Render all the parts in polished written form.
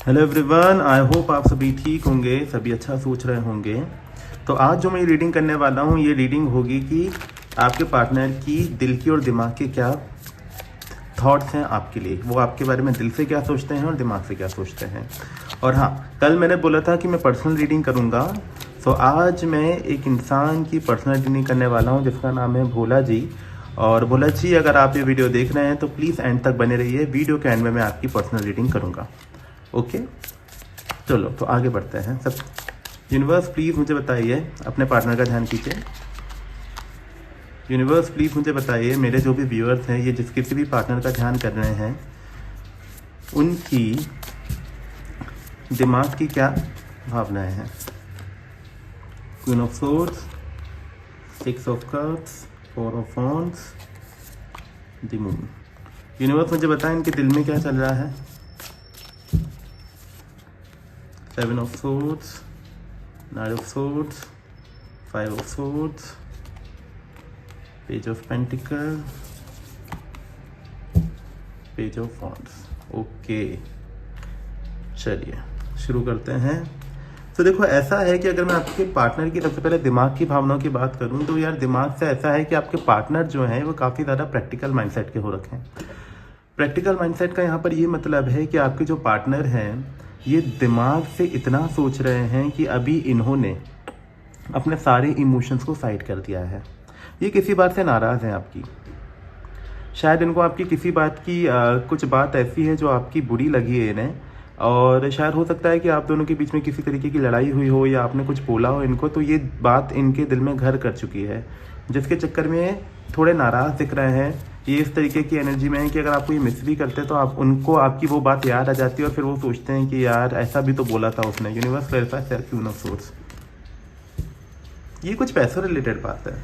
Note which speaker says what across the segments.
Speaker 1: Hello everyone, I hope आप सभी ठीक होंगे, सभी अच्छा सोच रहे होंगे। तो आज जो मैं रीडिंग करने वाला हूँ, ये रीडिंग होगी कि आपके पार्टनर की दिल की और दिमाग के क्या थॉट्स हैं आपके लिए, वो आपके बारे में दिल से क्या सोचते हैं और दिमाग से क्या सोचते हैं। और हाँ, कल मैंने बोला था कि मैं पर्सनल रीडिंग करूँगा। तो आज मैं एक इंसान की पर्सनल रीडिंग करने वाला हूँ जिसका नाम है भोला जी। और भोला जी, अगर आप ये वीडियो देख रहे हैं तो प्लीज़ एंड तक बने रहिए। वीडियो के एंड में मैं आपकी पर्सनल रीडिंग करूँगा। ओके, चलो तो आगे बढ़ते हैं। सब यूनिवर्स प्लीज़ मुझे बताइए, अपने पार्टनर का ध्यान कीजिए। यूनिवर्स प्लीज़ मुझे बताइए, मेरे जो भी व्यूअर्स हैं, ये जिस किसी भी पार्टनर का ध्यान कर रहे हैं, उनकी दिमाग की क्या भावनाएं हैं। Queen of swords, 6 of cups, 4 of wands, the moon. Universe मुझे बताएं इनके दिल में क्या चल रहा है। 7 of swords, 9 of swords, 5 of swords, page of pentacle, page of wands। Okay, चलिए शुरू करते हैं। तो देखो, ऐसा है कि अगर मैं आपके पार्टनर की सबसे पहले दिमाग की भावनाओं की बात करूं तो यार, दिमाग से ऐसा है कि आपके पार्टनर जो हैं वो काफ़ी ज़्यादा प्रैक्टिकल माइंडसेट के हो रखे हैं। प्रैक्टिकल माइंडसेट का यहाँ पर ये मतलब है कि आपके जो पार्टनर हैं, ये दिमाग से इतना सोच रहे हैं कि अभी इन्होंने अपने सारे इमोशंस को साइड कर दिया है। ये किसी बात से नाराज़ हैं आपकी। शायद इनको आपकी किसी बात की कुछ बात ऐसी है जो आपकी बुरी लगी है इन्हें, और शायद हो सकता है कि आप दोनों के बीच में किसी तरीके की लड़ाई हुई हो या आपने कुछ बोला हो इनको, तो ये बात इनके दिल में घर कर चुकी है, जिसके चक्कर में थोड़े नाराज़ दिख रहे हैं। ये इस तरीके की एनर्जी में है कि अगर आपको ये मिस भी करते हैं तो आप उनको आपकी वो बात याद आ जाती है और फिर वो सोचते हैं कि यार ऐसा भी तो बोला था उसने। Universe clarify queen of source. ये कुछ पैसों रिलेटेड बात है।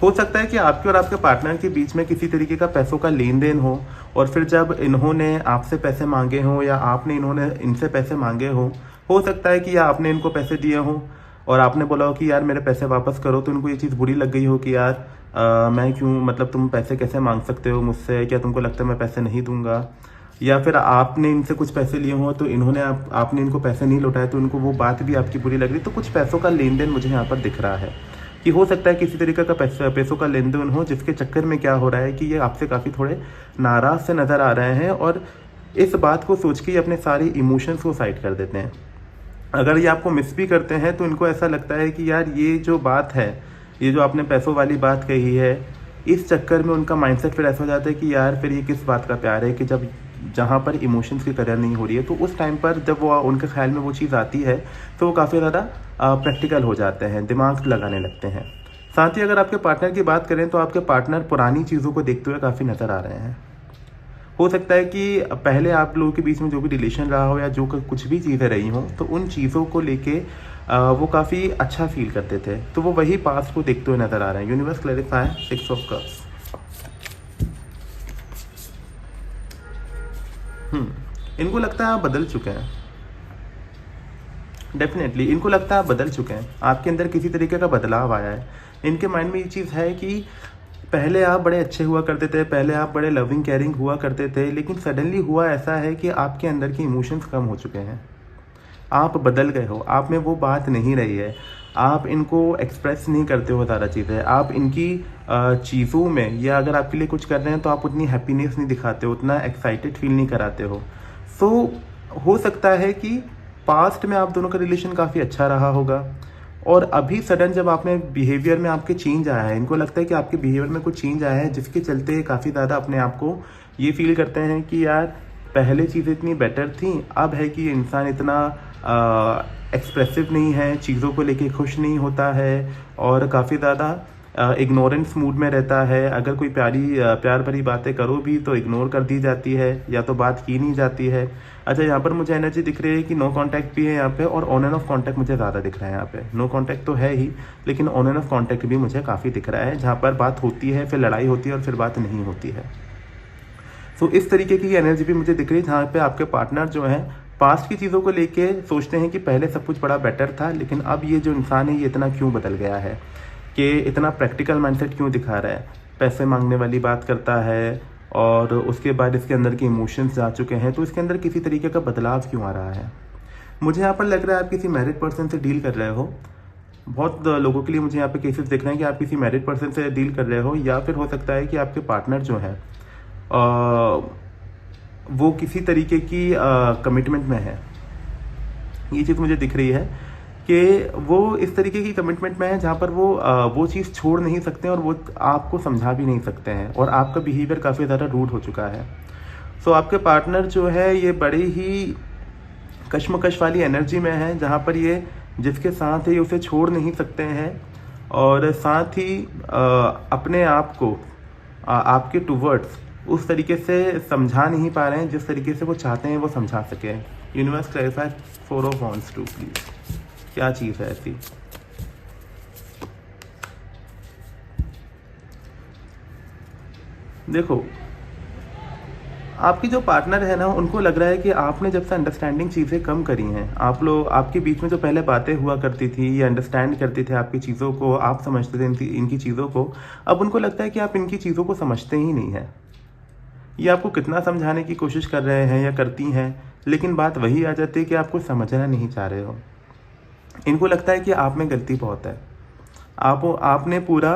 Speaker 1: हो सकता है कि आपके और आपके पार्टनर के बीच में किसी तरीके का पैसों का लेन देन हो, और फिर जब इन्होंने आपसे पैसे मांगे हों या आपने इन्होंने इनसे पैसे मांगे हो सकता है कि या आपने इनको पैसे दिए हों और आपने बोला हो कि यार मेरे पैसे वापस करो, तो इनको ये चीज़ बुरी लग गई हो कि यार मैं क्यों, मतलब तुम पैसे कैसे मांग सकते हो मुझसे, क्या तुमको लगता है मैं पैसे नहीं दूंगा। या फिर आपने इनसे कुछ पैसे लिए हों तो इन्होंने आपने इनको पैसे नहीं लौटाए, तो इनको वो बात भी आपकी बुरी लग रही। तो कुछ पैसों का लेन देन मुझे यहाँ पर दिख रहा है कि हो सकता है किसी तरीके का पैसों का लेन देन हो, जिसके चक्कर में क्या हो रहा है कि ये आपसे काफ़ी थोड़े नाराज़ से नज़र आ रहे हैं और इस बात को सोच के ये अपने सारे इमोशंस को साइड कर देते हैं। अगर ये आपको मिस भी करते हैं तो इनको ऐसा लगता है कि यार ये जो बात है, ये जो आपने पैसों वाली बात कही है, इस चक्कर में उनका माइंडसेट फिर ऐसा हो जाता है कि यार फिर ये किस बात का प्यार है, कि जब जहाँ पर इमोशंस की कदर नहीं हो रही है, तो उस टाइम पर जब वो उनके ख्याल में वो चीज़ आती है तो वो काफ़ी ज़्यादा प्रैक्टिकल हो जाते हैं, दिमाग लगाने लगते हैं। साथ ही अगर आपके पार्टनर की बात करें तो आपके पार्टनर पुरानी चीज़ों को देखते हुए काफ़ी नज़र आ रहे हैं। हो सकता है कि पहले आप लोगों के बीच में जो भी रिलेशन रहा हो या जो कुछ भी चीज़ें रही हों, तो उन चीज़ों को लेके वो काफ़ी अच्छा फील करते थे, तो वो वही पास्ट को देखते हुए नज़र आ रहे हैं। Universe clarify 6 of cups. इनको लगता है आप बदल चुके हैं। डेफिनेटली इनको लगता है आप बदल चुके हैं, आपके अंदर किसी तरीके का बदलाव आया है। इनके माइंड में ये चीज़ है कि पहले आप बड़े अच्छे हुआ करते थे, पहले आप बड़े लविंग केयरिंग हुआ करते थे, लेकिन सडनली हुआ ऐसा है कि आपके अंदर के इमोशंस कम हो चुके हैं, आप बदल गए हो, आप में वो बात नहीं रही है, आप इनको एक्सप्रेस नहीं करते हो ज़्यादा चीज़ें, आप इनकी चीज़ों में, या अगर आपके लिए कुछ कर रहे हैं तो आप उतनी हैप्पीनेस नहीं दिखाते हो, उतना एक्साइटेड फील नहीं कराते हो। सो हो सकता है कि पास्ट में आप दोनों का रिलेशन काफ़ी अच्छा रहा होगा, और अभी सडन जब आप में बिहेवियर में आपके चेंज आया है, इनको लगता है कि आपके बिहेवियर में कुछ चेंज आया है, जिसके चलते काफ़ी ज़्यादा अपने आप को ये फील करते हैं कि यार पहले चीज़ें इतनी बेटर थी, अब है कि इंसान इतना एक्सप्रेसिव नहीं है, चीज़ों को लेके खुश नहीं होता है और काफ़ी ज़्यादा इग्नोरेंस मूड में रहता है। अगर कोई प्यार भरी बातें करो भी तो इग्नोर कर दी जाती है या तो बात की नहीं जाती है। अच्छा, यहाँ पर मुझे एनर्जी दिख रही है कि नो कांटेक्ट भी है यहाँ पे, और ऑन एंड ऑफ कांटेक्ट मुझे ज़्यादा दिख रहा है यहाँ पे। नो कांटेक्ट तो है ही, लेकिन ऑन एंड ऑफ कांटेक्ट भी मुझे काफ़ी दिख रहा है, जहाँ पर बात होती है फिर लड़ाई होती है और फिर बात नहीं होती है। सो इस तरीके की एनर्जी भी मुझे दिख रही है, जहाँ पे आपके पार्टनर जो हैं पास्ट की चीज़ों को लेके सोचते हैं कि पहले सब कुछ बड़ा बेटर था, लेकिन अब ये जो इंसान है ये इतना क्यों बदल गया है, कि इतना प्रैक्टिकल माइंडसेट क्यों दिखा रहा है, पैसे मांगने वाली बात करता है और उसके बाद इसके अंदर के इमोशंस जा चुके हैं, तो इसके अंदर किसी तरीके का बदलाव क्यों आ रहा है? मुझे यहाँ पर लग रहा है आप किसी मैरिड पर्सन से डील कर रहे हो। बहुत लोगों के लिए मुझे यहाँ पे केसेस दिख रहे हैं कि आप किसी मैरिड पर्सन से डील कर रहे हो, या फिर हो सकता है कि आपके पार्टनर जो है वो किसी तरीके की कमिटमेंट में है। ये चीज़ मुझे दिख रही है कि वो इस तरीके की कमिटमेंट में है जहाँ पर वो चीज़ छोड़ नहीं सकते और वो आपको समझा भी नहीं सकते हैं, और आपका बिहेवियर काफ़ी ज़्यादा रूड हो चुका है। सो आपके पार्टनर जो है ये बड़ी ही कश्मकश वाली एनर्जी में है, जहाँ पर ये जिसके साथ है उसे छोड़ नहीं सकते हैं, और साथ ही अपने आप को आपके टूवर्ड्स उस तरीके से समझा नहीं पा रहे हैं जिस तरीके से वो चाहते हैं वो समझा सकें। Universe clarify 4 of wands too please, क्या चीज़ है ऐसी? देखो, आपकी जो पार्टनर है ना, उनको लग रहा है कि आपने जब से अंडरस्टैंडिंग चीज़ें कम करी हैं, आप लोग आपके बीच में जो पहले बातें हुआ करती थी, ये अंडरस्टैंड करते थे आपकी चीज़ों को, आप समझते थे इनकी चीज़ों को, अब उनको लगता है कि आप इनकी चीज़ों को समझते ही नहीं हैं। ये आपको कितना समझाने की कोशिश कर रहे हैं या करती हैं, लेकिन बात वही आ जाती है कि आपको समझना नहीं चाह रहे हो। इनको लगता है कि आप में गलती बहुत है। आपने पूरा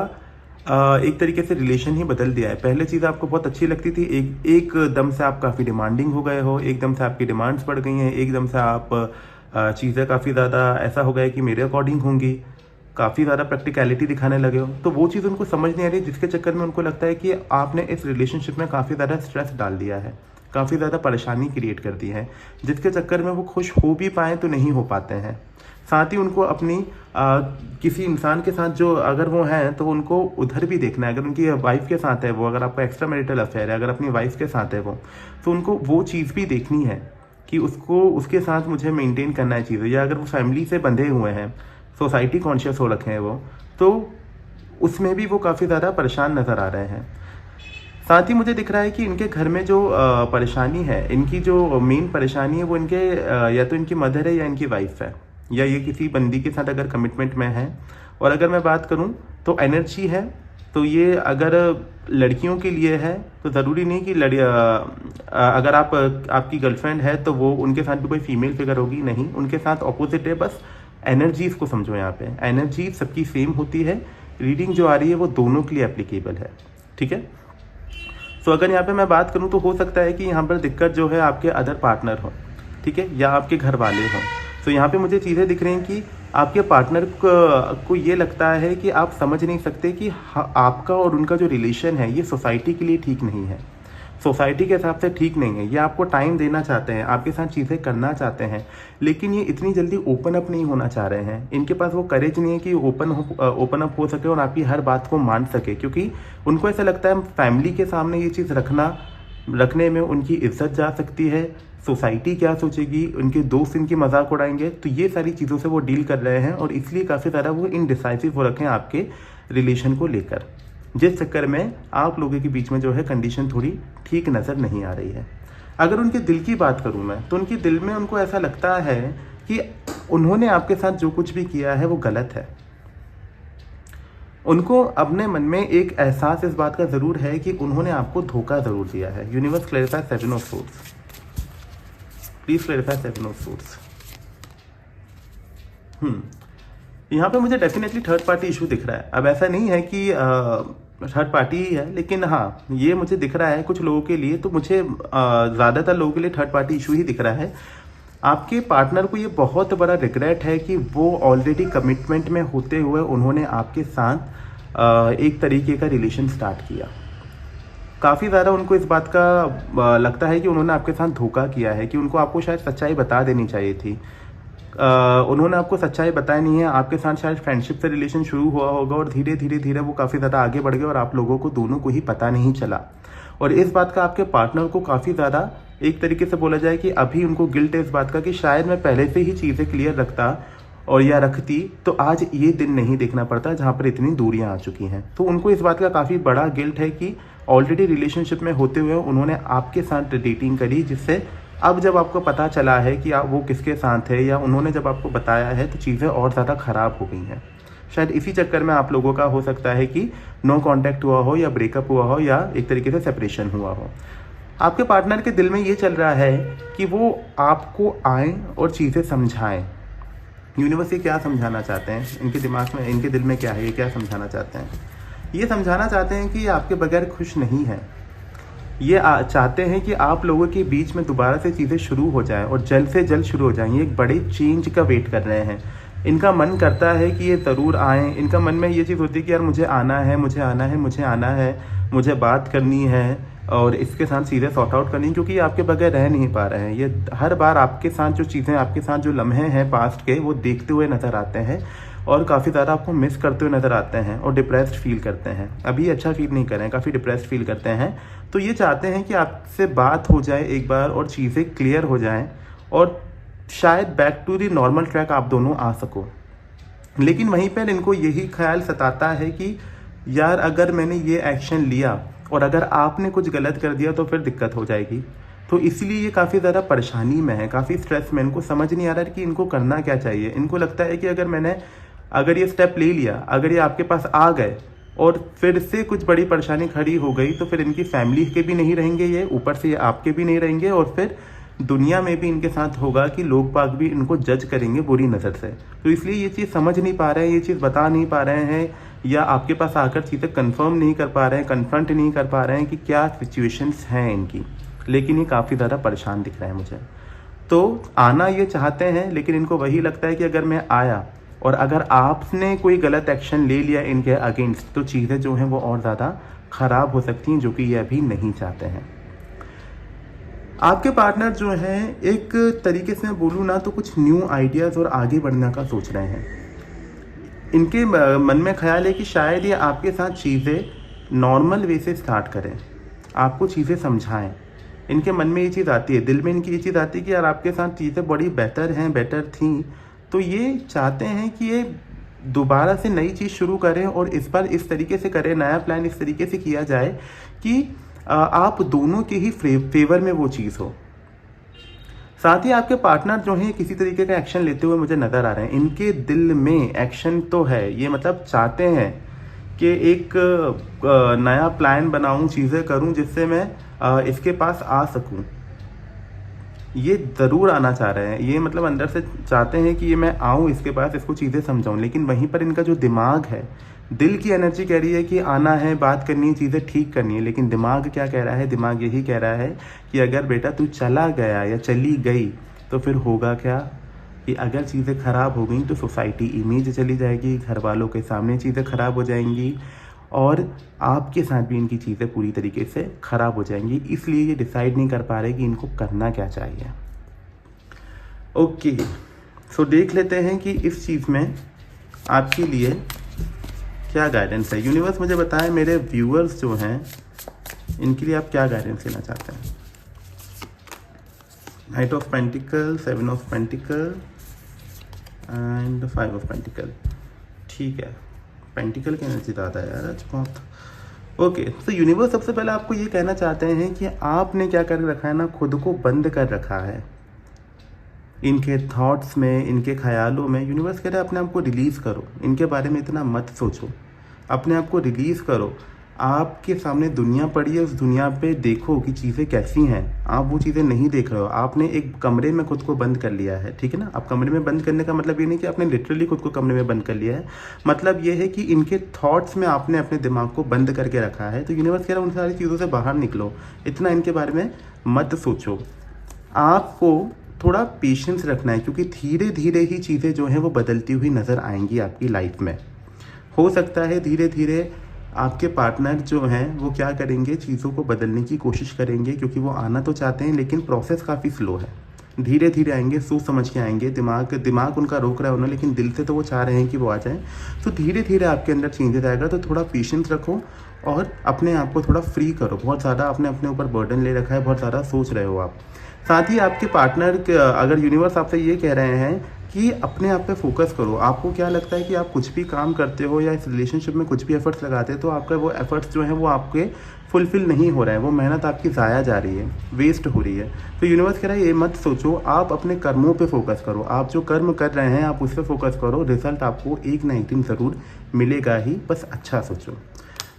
Speaker 1: एक तरीके से रिलेशन ही बदल दिया है। पहले चीज़ आपको बहुत अच्छी लगती थी, एकदम से आप काफ़ी डिमांडिंग हो गए हो, एकदम से आपकी डिमांड्स बढ़ गई हैं, एकदम से आप चीज़ें काफ़ी ज़्यादा ऐसा हो गया कि मेरे अकॉर्डिंग होंगी, काफ़ी ज़्यादा प्रैक्टिकलिटी दिखाने लगे हो। तो वो चीज़ उनको समझ नहीं आ रही, जिसके चक्कर में उनको लगता है कि आपने इस रिलेशनशिप में काफ़ी ज़्यादा स्ट्रेस डाल दिया है, काफ़ी ज़्यादा परेशानी क्रिएट कर दी है, जिसके चक्कर में वो खुश हो भी पाएँ तो नहीं हो पाते हैं। साथ ही उनको अपनी किसी इंसान के साथ जो अगर वो हैं तो उनको उधर भी देखना है। अगर उनकी वाइफ के साथ है वो, अगर आपका एक्स्ट्रा मैरिटल अफेयर है, अगर अपनी वाइफ के साथ है वो, तो उनको वो चीज़ भी देखनी है कि उसके साथ मुझे मेंटेन करना है चीज़ें। या अगर वो फैमिली से बंधे हुए हैं, सोसाइटी कॉन्शियस हो रखे हैं वो, तो उसमें भी वो काफ़ी ज़्यादा परेशान नज़र आ रहे हैं। साथ ही मुझे दिख रहा है कि इनके घर में जो परेशानी है, इनकी जो मेन परेशानी है वो इनके या तो इनकी मदर है या इनकी वाइफ है, या ये किसी बंदी के साथ अगर कमिटमेंट में है। और अगर मैं बात करूं तो एनर्जी है, तो ये अगर लड़कियों के लिए है तो ज़रूरी नहीं कि अगर आपकी गर्लफ्रेंड है तो वो उनके साथ भी कोई फीमेल फिगर होगी, नहीं, उनके साथ ऑपोजिट है। बस एनर्जीज को समझो, यहाँ पे एनर्जी सबकी सेम होती है। रीडिंग जो आ रही है वो दोनों के लिए एप्लीकेबल है, ठीक है। सो अगर यहाँ पे मैं बात करूँ तो हो सकता है कि यहाँ पर दिक्कत जो है आपके अदर पार्टनर हो, ठीक है, या आपके घर वाले हों। तो यहाँ पे मुझे चीज़ें दिख रही हैं कि आपके पार्टनर को ये लगता है कि आप समझ नहीं सकते कि आपका और उनका जो रिलेशन है ये सोसाइटी के लिए ठीक नहीं है, सोसाइटी के हिसाब से ठीक नहीं है। ये आपको टाइम देना चाहते हैं, आपके साथ चीज़ें करना चाहते हैं, लेकिन ये इतनी जल्दी ओपन अप नहीं होना चाह रहे हैं। इनके पास वो करेज नहीं है कि ओपन अप हो सके और आपकी हर बात को मान सके, क्योंकि उनको ऐसा लगता है फैमिली के सामने ये चीज़ रखने में उनकी इज्जत जा सकती है, सोसाइटी क्या सोचेगी, उनके दोस्त इनकी मजाक उड़ाएंगे। तो ये सारी चीज़ों से वो डील कर रहे हैं, और इसलिए काफ़ी ज़्यादा वो इनडिसाइसिव हो रखे हैं आपके रिलेशन को लेकर, जिस चक्कर में आप लोगों के बीच में जो है कंडीशन थोड़ी ठीक नज़र नहीं आ रही है। अगर उनके दिल की बात करूं मैं, तो उनके दिल में उनको ऐसा लगता है कि उन्होंने आपके साथ जो कुछ भी किया है वो गलत है। उनको अपने मन में एक एहसास इस बात का ज़रूर है कि उन्होंने आपको धोखा ज़रूर दिया है। Universe clarify 7 of swords, please clarify 7 of swords. यहाँ पे मुझे डेफिनेटली थर्ड पार्टी इशू दिख रहा है। अब ऐसा नहीं है कि थर्ड पार्टी ही है, लेकिन हाँ ये मुझे दिख रहा है कुछ लोगों के लिए, तो मुझे ज़्यादातर लोगों के लिए थर्ड पार्टी इशू ही दिख रहा है। आपके पार्टनर को ये बहुत बड़ा रिग्रेट है कि वो ऑलरेडी कमिटमेंट में होते हुए उन्होंने आपके साथ एक तरीके का रिलेशन स्टार्ट किया। काफ़ी ज़्यादा उनको इस बात का लगता है कि उन्होंने आपके साथ धोखा किया है, कि उनको आपको शायद सच्चाई बता देनी चाहिए थी। उन्होंने आपको सच्चाई बताई नहीं है। आपके साथ शायद फ्रेंडशिप से रिलेशन शुरू हुआ होगा और धीरे धीरे वो काफ़ी ज़्यादा आगे बढ़ गए और आप लोगों को दोनों को ही पता नहीं चला। और इस बात का आपके पार्टनर को काफ़ी ज़्यादा एक तरीके से बोला जाए कि अभी उनको गिल्ट है इस बात का कि शायद मैं पहले से ही चीज़ें क्लियर रखता और या रखती तो आज ये दिन नहीं देखना पड़ता जहाँ पर इतनी दूरियाँ आ चुकी हैं। तो उनको इस बात का काफ़ी बड़ा गिल्ट है कि ऑलरेडी रिलेशनशिप में होते हुए उन्होंने आपके साथ डेटिंग करी, जिससे अब जब आपको पता चला है कि वो किसके साथ है या उन्होंने जब आपको बताया है तो चीज़ें और ज़्यादा ख़राब हो गई हैं। शायद इसी चक्कर में आप लोगों का हो सकता है कि नो कांटेक्ट हुआ हो या ब्रेकअप हुआ हो या एक तरीके से सेपरेशन हुआ हो। आपके पार्टनर के दिल में ये चल रहा है कि वो आपको आए और चीज़ें समझाएं। यूनिवर्स ये क्या समझाना चाहते हैं, इनके दिमाग में, इनके दिल में क्या है, ये क्या समझाना चाहते हैं? ये समझाना चाहते हैं कि ये आपके बगैर खुश नहीं है। ये चाहते हैं कि आप लोगों के बीच में दोबारा से चीज़ें शुरू हो जाएं और जल्द से जल्द शुरू हो जाएं। ये एक बड़े चेंज का वेट कर रहे हैं। इनका मन करता है कि ये ज़रूर आएँ। इनका मन में ये चीज़ होती है कि यार मुझे आना है, मुझे आना है, मुझे आना है, मुझे बात करनी है और इसके साथ चीज़ें सॉर्ट आउट करनी, क्योंकि ये आपके बगैर रह नहीं पा रहे हैं। ये हर बार आपके साथ जो चीज़ें, आपके साथ जो लम्हे हैं पास्ट के, वो देखते हुए नज़र आते हैं और काफ़ी ज़्यादा आपको मिस करते हुए नज़र आते हैं और डिप्रेस्ड फील करते हैं। अभी अच्छा फील नहीं कर रहे हैं, काफ़ी डिप्रेस्ड फील करते हैं। तो ये चाहते हैं कि आपसे बात हो जाए एक बार और चीज़ें क्लियर हो जाएं और शायद back to the normal track आप दोनों आ सको। लेकिन वहीं पर इनको यही ख्याल सताता है कि यार अगर मैंने ये एक्शन लिया और अगर आपने कुछ गलत कर दिया तो फिर दिक्कत हो जाएगी। तो इसलिए ये काफ़ी ज़्यादा परेशानी में है, काफ़ी स्ट्रेस में। इनको समझ नहीं आ रहा है कि इनको करना क्या चाहिए। इनको लगता है कि अगर ये स्टेप ले लिया, अगर ये आपके पास आ गए और फिर से कुछ बड़ी परेशानी खड़ी हो गई तो फिर इनकी फैमिली के भी नहीं रहेंगे, ये ऊपर से ये आपके भी नहीं रहेंगे और फिर दुनिया में भी इनके साथ होगा कि लोग बाग भी इनको जज करेंगे बुरी नज़र से। तो इसलिए ये चीज़ समझ नहीं पा रहे हैं, ये चीज़ बता नहीं पा रहे हैं या आपके पास आकर चीज़ें कंफर्म नहीं कर पा रहे हैं, कन्फ्रंट नहीं कर पा रहे हैं कि क्या सिचुएशंस हैं इनकी। लेकिन ये काफ़ी ज़्यादा परेशान दिख रहे हैं मुझे। तो आना ये चाहते हैं, लेकिन इनको वही लगता है कि अगर मैं आया और अगर आपने कोई गलत एक्शन ले लिया इनके अगेंस्ट तो चीज़ें जो हैं वो और ज़्यादा ख़राब हो सकती हैं, जो कि ये अभी नहीं चाहते हैं। आपके पार्टनर जो हैं एक तरीके से मैं बोलूँ ना तो कुछ न्यू आइडियाज़ और आगे बढ़ने का सोच रहे हैं। इनके मन में ख्याल है कि शायद ये आपके साथ चीज़ें नॉर्मल वे से स्टार्ट करें, आपको चीज़ें समझाएं। इनके मन में ये चीज़ आती है, दिल में इनकी ये चीज़ आती है कि यार आपके साथ चीज़ें बड़ी बेटर हैं, बेटर थी। तो ये चाहते हैं कि ये दोबारा से नई चीज़ शुरू करें और इस बार इस तरीके से करें, नया प्लान इस तरीके से किया जाए कि आप दोनों के ही फेवर में वो चीज़ हो। साथ ही आपके पार्टनर जो हैं किसी तरीके का एक्शन लेते हुए मुझे नज़र आ रहे हैं। इनके दिल में एक्शन तो है, ये मतलब चाहते हैं कि एक नया प्लान बनाऊं, चीज़ें करूं जिससे मैं इसके पास आ सकूं। ये ज़रूर आना चाह रहे हैं, ये मतलब अंदर से चाहते हैं कि ये मैं आऊँ इसके पास, इसको चीज़ें समझाऊँ। लेकिन वहीं पर इनका जो दिमाग है, दिल की एनर्जी कह रही है कि आना है, बात करनी है, चीज़ें ठीक करनी है। लेकिन दिमाग क्या कह रहा है? दिमाग यही कह रहा है कि अगर बेटा तू चला गया या चली गई तो फिर होगा क्या कि अगर चीज़ें ख़राब हो गई तो सोसाइटी इमेज चली जाएगी, घर वालों के सामने चीज़ें ख़राब हो जाएंगी और आपके साथ भी इनकी चीज़ें पूरी तरीके से ख़राब हो जाएंगी। इसलिए ये डिसाइड नहीं कर पा रहे कि इनको करना क्या चाहिए। ओके, सो देख लेते हैं कि इस चीज़ में आपके लिए क्या गाइडेंस है। यूनिवर्स मुझे बताएं, मेरे व्यूअर्स जो हैं इनके लिए आप क्या गाइडेंस देना चाहते हैं। Night of pentacle, 7 of pentacle and 5 of pentacle. ठीक है, पेंटिकल की एनर्जी ज़्यादा है यार आज बहुत। ओके, तो यूनिवर्स सबसे पहले आपको ये कहना चाहते हैं कि आपने क्या कर रखा है ना, खुद को बंद कर रखा है इनके थॉट्स में, इनके ख्यालों में। यूनिवर्स कह रहा है अपने आप को रिलीज़ करो, इनके बारे में इतना मत सोचो, अपने आप को रिलीज़ करो। आपके सामने दुनिया पड़ी है, उस दुनिया पे देखो कि चीज़ें कैसी हैं। आप वो चीज़ें नहीं देख रहे हो, आपने एक कमरे में खुद को बंद कर लिया है, ठीक है ना। आप कमरे में बंद करने का मतलब ये नहीं कि आपने लिटरली खुद को कमरे में बंद कर लिया है, मतलब ये है कि इनके थॉट्स में आपने अपने दिमाग को बंद करके रखा है। तो यूनिवर्स कह रहा है उन सारी चीज़ों से बाहर निकलो, इतना इनके बारे में मत सोचो। आपको थोड़ा पेशेंस रखना है क्योंकि धीरे धीरे ही चीज़ें जो हैं वो बदलती हुई नज़र आएंगी आपकी लाइफ में। हो सकता है धीरे धीरे आपके पार्टनर जो हैं वो क्या करेंगे, चीज़ों को बदलने की कोशिश करेंगे क्योंकि वो आना तो चाहते हैं लेकिन प्रोसेस काफ़ी स्लो है। धीरे धीरे आएंगे, सोच समझ के आएंगे। दिमाग उनका रोक रहा है उन्हें, लेकिन दिल से तो वो चाह रहे हैं कि वो आ जाएं। तो धीरे धीरे आपके अंदर चेंजेस आएगा। तो थोड़ा पेशेंस रखो और अपने आप को थोड़ा फ्री करो। बहुत ज़्यादा आपने अपने ऊपर बर्डन ले रखा है, बहुत ज़्यादा सोच रहे हो आप। साथ ही आपके पार्टनर, अगर यूनिवर्स आपसे ये कह रहे हैं कि अपने आप पे फोकस करो। आपको क्या लगता है कि आप कुछ भी काम करते हो या इस रिलेशनशिप में कुछ भी एफर्ट्स लगाते हो तो आपका वो एफर्ट्स जो है वो आपके फुलफिल नहीं हो रहा है, वो मेहनत आपकी ज़ाया जा रही है, वेस्ट हो रही है। तो यूनिवर्स कह रहा है ये मत सोचो, आप अपने कर्मों पे फोकस करो, आप जो कर्म कर रहे हैं आप उस पर फोकस करो, रिजल्ट आपको एक ना एक दिन ज़रूर मिलेगा ही, बस अच्छा सोचो।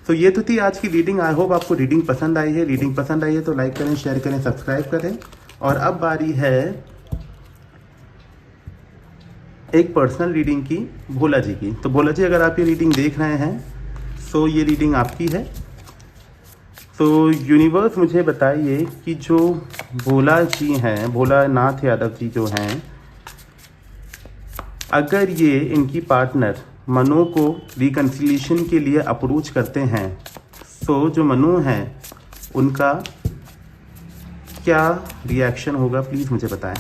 Speaker 1: तो ये तो थी आज की रीडिंग। आई होप आपको रीडिंग पसंद आई है। रीडिंग पसंद आई है तो लाइक करें, शेयर करें, सब्सक्राइब करें। और अब बारी है एक पर्सनल रीडिंग की, भोला जी की। तो भोला जी अगर आप ये रीडिंग देख रहे हैं तो ये रीडिंग आपकी है। तो यूनिवर्स मुझे बताइए कि जो भोला जी हैं, भोलानाथ यादव जी जो हैं, अगर ये इनकी पार्टनर मनु को रिकन्सिलिएशन के लिए अप्रोच करते हैं तो जो मनु हैं उनका क्या रिएक्शन होगा, प्लीज़ मुझे बताएं।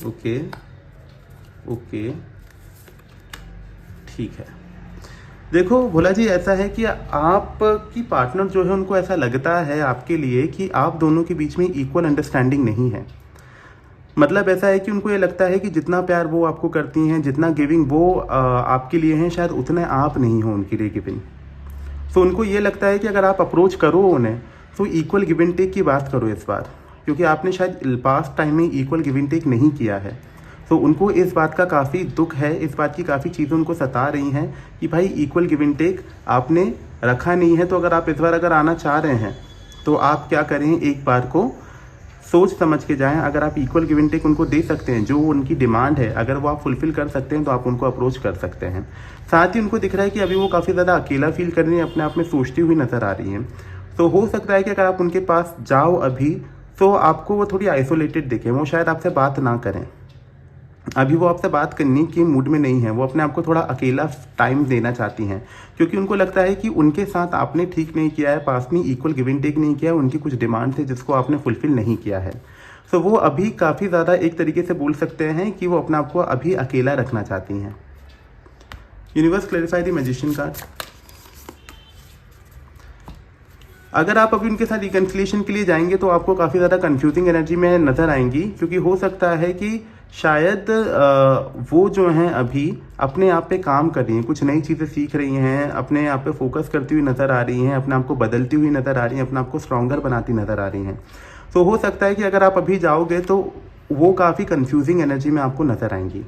Speaker 1: ओके, ठीक है। देखो भोला जी, ऐसा है कि आपकी पार्टनर जो है उनको ऐसा लगता है आपके लिए कि आप दोनों के बीच में इक्वल अंडरस्टैंडिंग नहीं है। मतलब ऐसा है कि उनको ये लगता है कि जितना प्यार वो आपको करती हैं, जितना गिविंग वो आपके लिए हैं, शायद उतने आप नहीं हो उनके लिए गिविंग। तो उनको ये लगता है कि अगर आप अप्रोच करो उन्हें तो इक्वल गिव एंड टेक की बात करो इस बार, क्योंकि आपने शायद पास्ट टाइम में इक्वल गिव एंड टेक नहीं किया है। तो उनको इस बात का काफ़ी दुख है, इस बात की काफ़ी चीज़ें उनको सता रही हैं कि भाई इक्वल गिव एंड टेक आपने रखा नहीं है। तो अगर आप इस बार अगर आना चाह रहे हैं तो आप क्या करें, एक बार को सोच समझ के जाएं। अगर आप इक्वल गिव एंड टेक उनको दे सकते हैं, जो उनकी डिमांड है, अगर वो आप फुलफिल कर सकते हैं तो आप उनको अप्रोच कर सकते हैं। साथ ही उनको दिख रहा है कि अभी वो काफ़ी ज़्यादा अकेला फील कर रही हैं, अपने आप में सोचती हुई नज़र आ रही हैं। तो हो सकता है कि अगर आप उनके पास जाओ अभी तो आपको वो थोड़ी आइसोलेटेड दिखें, वो शायद आपसे बात ना करें। अभी वो आपसे बात करने की मूड में नहीं है, वो अपने आप को थोड़ा अकेला टाइम देना चाहती हैं, क्योंकि उनको लगता है कि उनके साथ आपने ठीक नहीं किया है, पास में इक्वल गिव एंड टेक नहीं किया है, उनकी कुछ डिमांड है जिसको आपने फुलफिल नहीं किया है। तो वो अभी काफ़ी ज़्यादा एक तरीके से बोल सकते हैं कि वो अपने आप को अभी अकेला रखना चाहती हैं। Universe clarify the magician card. अगर आप अभी उनके साथ रिकन्सिलिएशन के लिए जाएंगे तो आपको काफ़ी ज़्यादा कंफ्यूजिंग एनर्जी में नज़र आएंगी, क्योंकि हो सकता है कि शायद वो जो हैं अभी अपने आप पे काम कर रही हैं, कुछ नई चीज़ें सीख रही हैं, अपने आप पे फोकस करती हुई नज़र आ रही हैं, अपने आप को बदलती हुई नज़र आ रही हैं, अपने आप को स्ट्रॉन्गर बनाती नज़र आ रही हैं। तो हो सकता है कि अगर आप अभी जाओगे तो वो काफ़ी कंफ्यूजिंग एनर्जी में आपको नज़र आएंगी,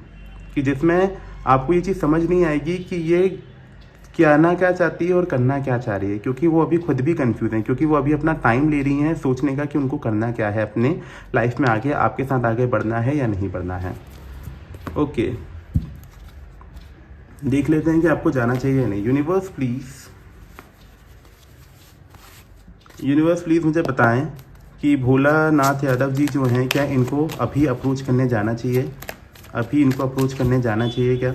Speaker 1: कि जिसमें आपको ये चीज़ समझ नहीं आएगी कि ये क्या चाहती है और करना क्या चाह रही है, क्योंकि वो अभी खुद भी कंफ्यूज हैं, क्योंकि वो अभी अपना टाइम ले रही हैं सोचने का कि उनको करना क्या है अपने लाइफ में, आगे आपके साथ आगे बढ़ना है या नहीं बढ़ना है। ओके, देख लेते हैं कि आपको जाना चाहिए या नहीं। यूनिवर्स प्लीज़ मुझे बताएं कि भोलानाथ यादव जी जो हैं, क्या इनको अभी अप्रोच करने जाना चाहिए, अभी इनको अप्रोच करने जाना चाहिए क्या?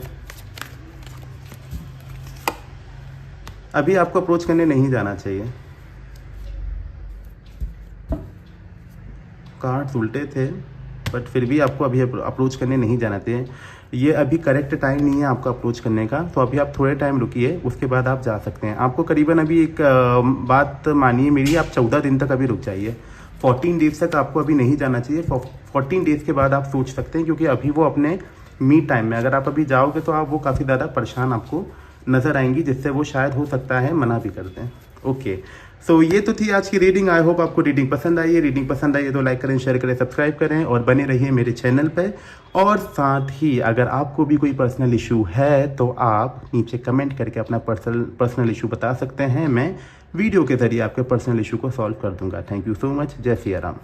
Speaker 1: अभी आपको अप्रोच करने नहीं जाना चाहिए। कार्ड्स उल्टे थे, बट फिर भी आपको अभी अप्रोच करने नहीं जाना चाहिए। ये अभी करेक्ट टाइम नहीं है आपको अप्रोच करने का, तो अभी आप थोड़े टाइम रुकिए, उसके बाद आप जा सकते हैं। आपको करीबन अभी एक बात मानिए मेरी, आप 14 दिन तक अभी रुक जाइए। 14 डेज तक आपको अभी नहीं जाना चाहिए। 14 डेज के बाद आप सोच सकते हैं, क्योंकि अभी वो अपने मी टाइम में, अगर आप अभी जाओगे तो आप वो काफ़ी ज़्यादा परेशान आपको नज़र आएंगी, जिससे वो शायद हो सकता है मना भी कर दें। ओके, सो ये तो थी आज की रीडिंग। आई होप आपको रीडिंग पसंद आई है। रीडिंग पसंद आई है तो लाइक करें, शेयर करें, सब्सक्राइब करें और बने रहिए मेरे चैनल पे। और साथ ही अगर आपको भी कोई पर्सनल इशू है तो आप नीचे कमेंट करके अपना पर्सनल इशू बता सकते हैं। मैं वीडियो के ज़रिए आपके पर्सनल इशू को सॉल्व कर दूंगा। Thank you so much. जय सिया राम।